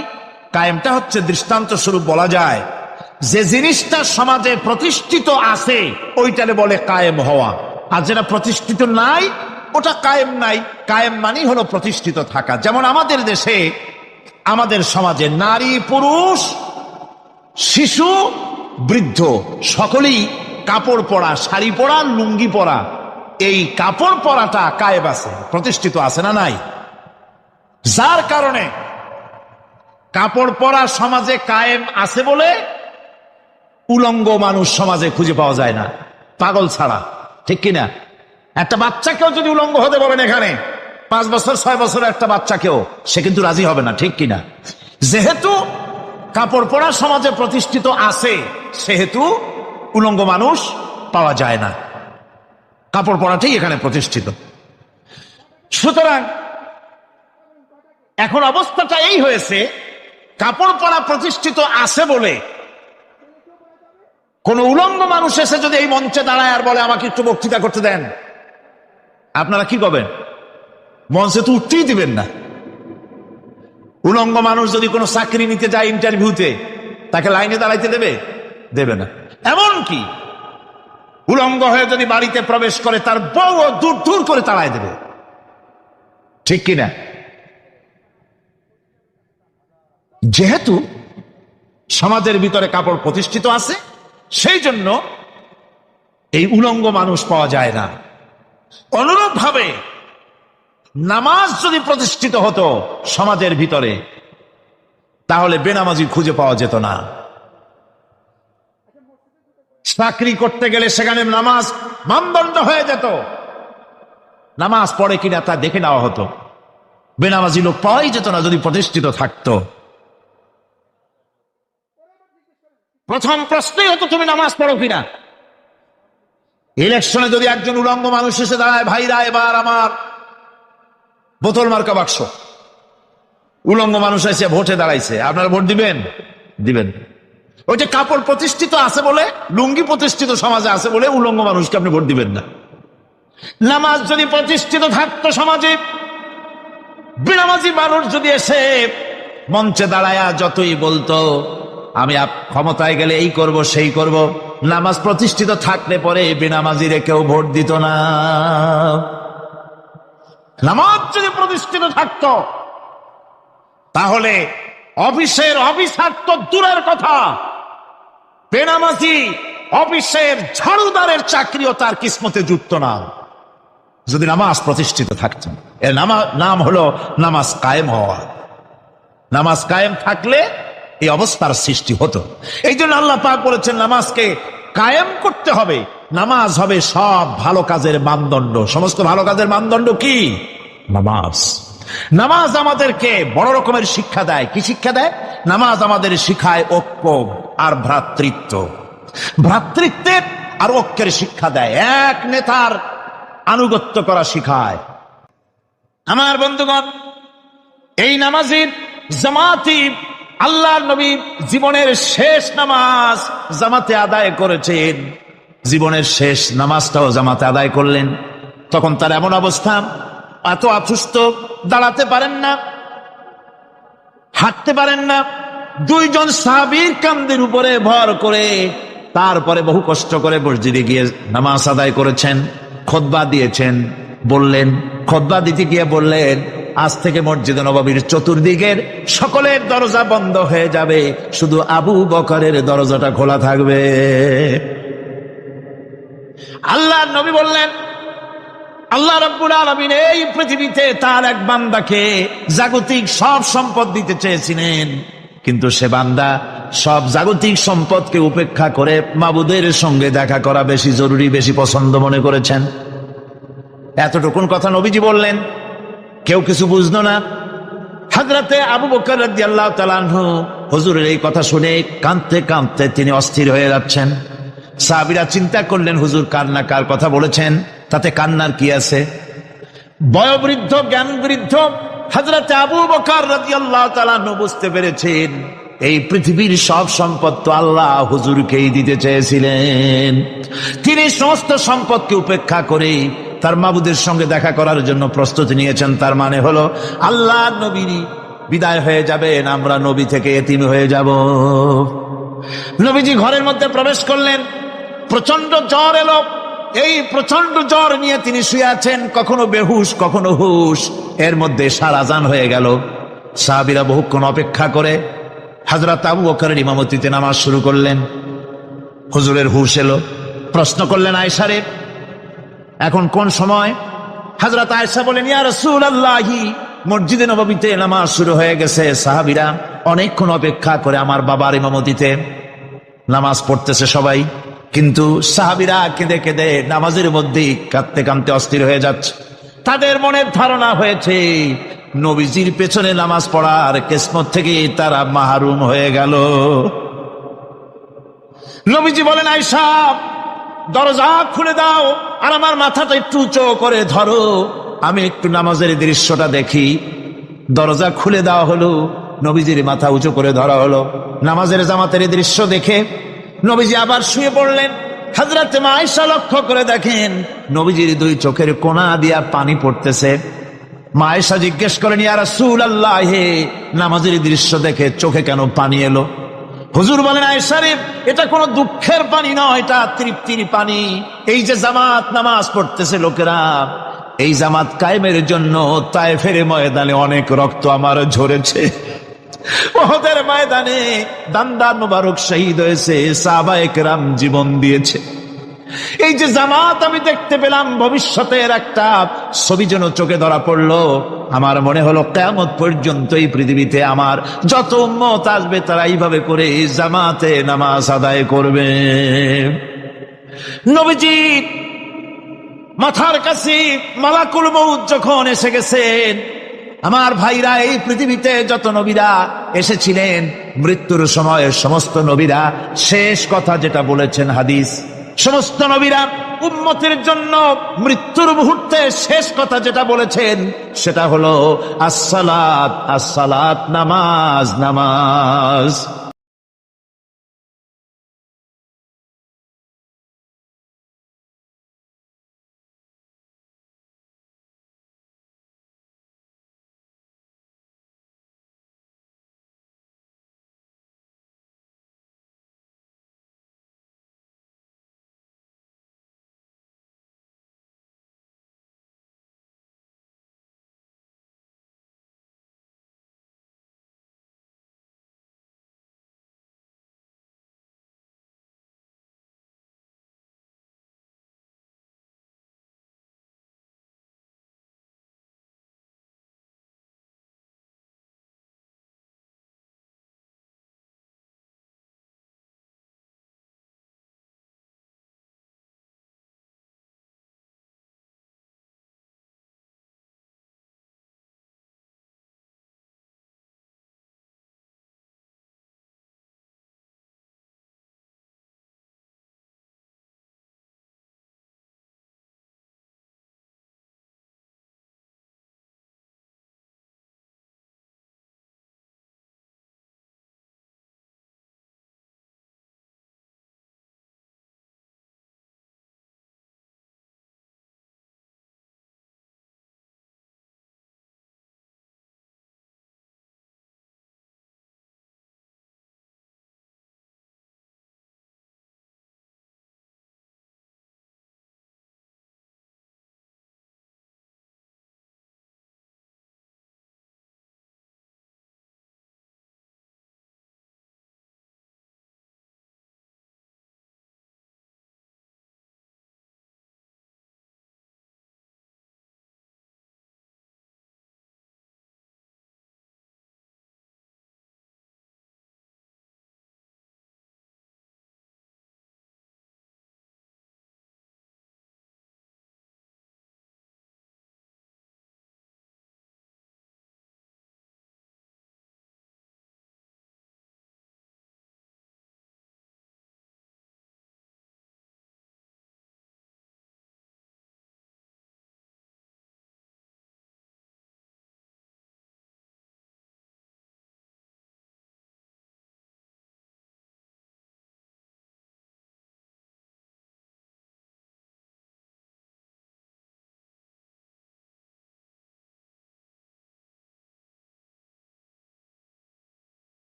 কায়েমটা হচ্ছে দৃষ্টান্ত স্বরূপ বলা যায় যে জিনিসটা সমাজে প্রতিষ্ঠিত আছে ওইটারে বলে কায়েম হওয়া, আর যেটা প্রতিষ্ঠিত নাই ওটা কায়েম নাই। কায়েম মানে হলো প্রতিষ্ঠিত থাকা। যেমন আমাদের দেশে, আমাদের সমাজে নারী পুরুষ শিশু বৃদ্ধ সকলেই কাপড় পরা, শাড়ি পরা, লুঙ্গি পরা, এই কাপড় পরাটা কায়েম আছে, প্রতিষ্ঠিত আছে না নাই? যার কারণে কাপড় পরা সমাজে কায়েম আছে বলে উলঙ্গ মানুষ সমাজে খুঁজে পাওয়া যায় না, পাগল ছাড়া। ঠিক কিনা? একটা বাচ্চাকেও যদি উলঙ্গ হতে বলেন এখানে, 5 বছর 6 বছরের একটা বাচ্চাকেও, সে কিন্তু রাজি হবে না। ঠিক কিনা? যেহেতু কাপড় পরা সমাজে প্রতিষ্ঠিত আছে সেহেতু উলঙ্গ মানুষ পাওয়া যায় না, কাপড় পরাটাই এখানে প্রতিষ্ঠিত। সুতরাং এখন অবস্থাটা এই হয়েছে, কাপড় পরা প্রতিষ্ঠিত আছে বলে কোন উলঙ্গ মানুষ এসে যদি এই মঞ্চে দাঁড়ায় আর বলে আমাকে একটু বক্তৃতা করতে দেন, আপনারা কি করবেন? মঞ্চে তো উঠতেই দিবেন না। উলঙ্গ মানুষ যদি কোনো চাকরি নিতে যায় ইন্টারভিউতে, তাকে লাইনে দাঁড়াইতে দেবে? দেবে না। এমন কি উলঙ্গ হয়ে যদি বাড়িতে প্রবেশ করে তার বউ দূর দূর করে তাড়ায় দেবে। ঠিক কিনা? যেহেতু সমাজের ভিতরে কাপড় প্রতিষ্ঠিত আছে সেই জন্য এই উলঙ্গ মানুষ পাওয়া যায় না। অনুরূপ ভাবে নামাজ যদি প্রতিষ্ঠিত হতো সমাজের ভিতরে, তাহলে বেনামাজি খুঁজে পাওয়া যেত না। চাকরি করতে গেলে সেখানে নামাজ মানদণ্ড হয়ে যেত, নামাজ পড়ে কিনা তা দেখে নেওয়া হতো। বেনামাজি লোক পাওয়াই যেত না যদি প্রতিষ্ঠিত থাকতো। প্রথম প্রশ্নই হতো তুমি নামাজ পড়ো কিনা। ইলেকশনে যদি একজন উলঙ্গ মানুষ এসে দাঁড়ায়, ভাইরা এবার আমার বোতল মার্কা বাক্স, উলঙ্গ মানুষ এসে ভোটে দাঁড়াইছে, আপনারা ভোট দিবেন? দিবেন। ওই যে কাপড় প্রতিষ্ঠিত আছে বলে, লুঙ্গি প্রতিষ্ঠিত সমাজে আছে বলে উলঙ্গ মানুষকে আপনি ভোট দিবেন না। নামাজ যদি প্রতিষ্ঠিত থাকতো সমাজে, বেনামাজি মানুষ যদি এসে মঞ্চে দাঁড়ায়া যতই বলতো আমি ক্ষমতায় গেলে এই করব সেই করব, নামাজ প্রতিষ্ঠিত থাকলে পরে বেনামাজিরে কেউ ভোট দিত না। নামাজ যদি প্রতিষ্ঠিত থাকতো তাহলে অফিসের অফিসার তো দূরের কথা, বেনামাজি অফিসের ঝাড়ুদারের চাকরিও তার কিসমতে জুটত না যদি নামাজ প্রতিষ্ঠিত থাকতো। এর নাম হলো নামাজ কায়েম হওয়া। নামাজ কায়েম থাকলে এই অবস্থার সৃষ্টি হতো। এই জন্য আল্লাহ পাক বলেছেন নামাজকে কায়েম করতে হবে। নামাজ হবে সব ভালো কাজের মানদণ্ড। সমস্ত ভালো কাজের মানদণ্ড কি? নামাজ। নামাজ আমাদেরকে বড় রকমের শিক্ষা দেয়। কি শিক্ষা দেয়? নামাজ আমাদের শিখায় ঐক্য আর ভ্রাতৃত্ব। ভ্রাতৃত্বের আর ঐক্যের শিক্ষা দেয়। এক নেতার আনুগত্য করা শিখায়। আমার বন্ধুগণ, এই নামাজের জামাতি আল্লাহর নবী জীবনের শেষ নামাজ জামাতে আদায় করেছেন। জীবনের শেষ নামাজটাও জামাতে আদায় করলেন। তখন তার এমন অবস্থা, এত অসুস্থ, দাঁড়াতে পারেন না, হাঁটতে পারেন না। দুইজন সাহাবীর কাঁধের উপরে ভর করে তারপরে বহু কষ্ট করে মসজিদে গিয়ে নামাজ আদায় করেছেন। খুতবা দিয়েছেন। বললেন, খুতবা দিতে গিয়ে বললেন, আজ থেকে মসজিদে নববীর চতুর্দিকের সকলের দরজা বন্ধ হয়ে যাবে, শুধু আবু বকরের দরজাটা খোলা থাকবে। আল্লাহর নবী বললেন, আল্লাহ রাব্বুল আলামিন এই পৃথিবীতে তার এক বান্দাকে জাগতিক সব সম্পদ দিতে চেয়েছিলেন, কিন্তু সে বান্দা সব জাগতিক সম্পদকে উপেক্ষা করে মাবুদের সঙ্গে দেখা করা বেশি জরুরি, বেশি পছন্দ মনে করেছেন। এতটুকুন কথা নবীজি বললেন, কেউ কিছু বুঝলো না। হযরতে আবু বকর রাদিয়াল্লাহু তাআলা আনহু হুজুরের এই কথা শুনে কাঁদতে কাঁদতে তিনি অস্থির হয়ে যাচ্ছেন। সাহাবীরা চিন্তা করলেন, হুজুর কার না কার কথা বলেছেন, তাতে কান্নার কি আছে? বয়োবৃদ্ধ, জ্ঞান বৃদ্ধ হযরতে আবু বকর রাদিয়াল্লাহু তাআলা আনহু বুঝতে পেরেছেন এই পৃথিবীর সব সম্পদ তো আল্লাহ হুজুরকেই দিতে চেয়েছিলেন। তিনি সমস্ত সম্পদকে উপেক্ষা করে তার মাবুদের সঙ্গে দেখা করার জন্য প্রস্তুতি নিয়েছেন। তার মানে হলো আল্লাহ নবী বিদায় হয়ে যাবেন, আমরা নবী থেকে এতিম হয়ে যাব। নবীজি ঘরের মধ্যে প্রবেশ করলেন, প্রচন্ড জ্বর এলো। এই প্রচন্ড জ্বর নিয়ে তিনি শুয়ে আছেন, কখনো বেহুশ কখনো হুশ। এর মধ্যে সার আজান হয়ে গেল। সাহাবীরা বহুক্ষণ অপেক্ষা করে হযরত আবু বকরের ইমামতিতে নামাজ শুরু করলেন। হুজুরের হুশ এলো। প্রশ্ন করলেন, আয়েশা রে, এখন কোন সময়? হযরত আয়েশা বলেন, ইয়া রাসূলুল্লাহ, মসজিদে নববীতে নামাজ শুরু হয়ে গেছে। সাহাবীরা অনেকক্ষণ অপেক্ষা করে আমার বাবার ইমামতিতে নামাজ পড়তেছে সবাই, কিন্তু সাহাবীরা কেঁদে কেঁদে নামাজের মধ্যেই কাঁদতে কাঁদতে অস্থির হয়ে যাচ্ছে। তাদের মনের ধারণা হয়েছে নবীজির পেছনে নামাজ পড়ার কিসমত থেকে তারা মাহরুম হয়ে গেল। নবীজি বলেন, আয়েশা, দরজা খুলে দাও আর আমার মাথাটা একটু উঁচু করে ধরো, আমি একটু নামাজের দৃশ্যটা দেখি। দরজা খুলে দেওয়া হলো, নবীজির মাথা উঁচু করে ধরা হলো। নামাজের জামাতের দৃশ্য দেখে নবীজি আবার শুয়ে পড়লেন। হযরত আয়েশা লক্ষ্য করে দেখেন নবীজির দুই চোখের কোনা দিয়া পানি পড়তেছে। মা আয়েশা জিজ্ঞেস করেন, ইয়া রাসূলুল্লাহ, হে, নামাজের দৃশ্য দেখে চোখে কেন পানি এলো? হুজুর বলেন, আয়েশা রে, এটা কোনো দুঃখের পানি নয়, এটা তৃপ্তির পানি। এই যে জামাত নামাজ পড়তেছে লোকেরা, এই জামাত কায়েমের জন্য তায়েফের ময়দানে অনেক রক্ত আমার ঝরেছে। উহুদের ময়দানে দান্দার মুবারক শহীদ হয়েছে, সাহাবায়ে কেরাম জীবন দিয়েছে। এই যে জামাত আমি দেখতে পেলাম, ভবিষ্যতের একটা ছবি যেন চোখে ধরা পড়লো। আমার মনে হলো কিয়ামত পর্যন্ত এই পৃথিবীতে আমার যত উম্মত আসবে তারা এইভাবে করে জামাতে নামাজ আদায় করবে। নবীজি মাথার কাছে মালাকুল মউত যখন এসে গেছেন, আমার ভাইরা, এই পৃথিবীতে যত নবীরা এসেছিলেন মৃত্যুর সময় সমস্ত নবীরা শেষ কথা যেটা বলেছেন, হাদিস, সমস্ত নবীরা উম্মতের জন্য মৃত্যুর মুহূর্তে শেষ কথা যেটা বলেছেন সেটা হলো আসসালাত, আসসালাত, নামাজ, নামাজ।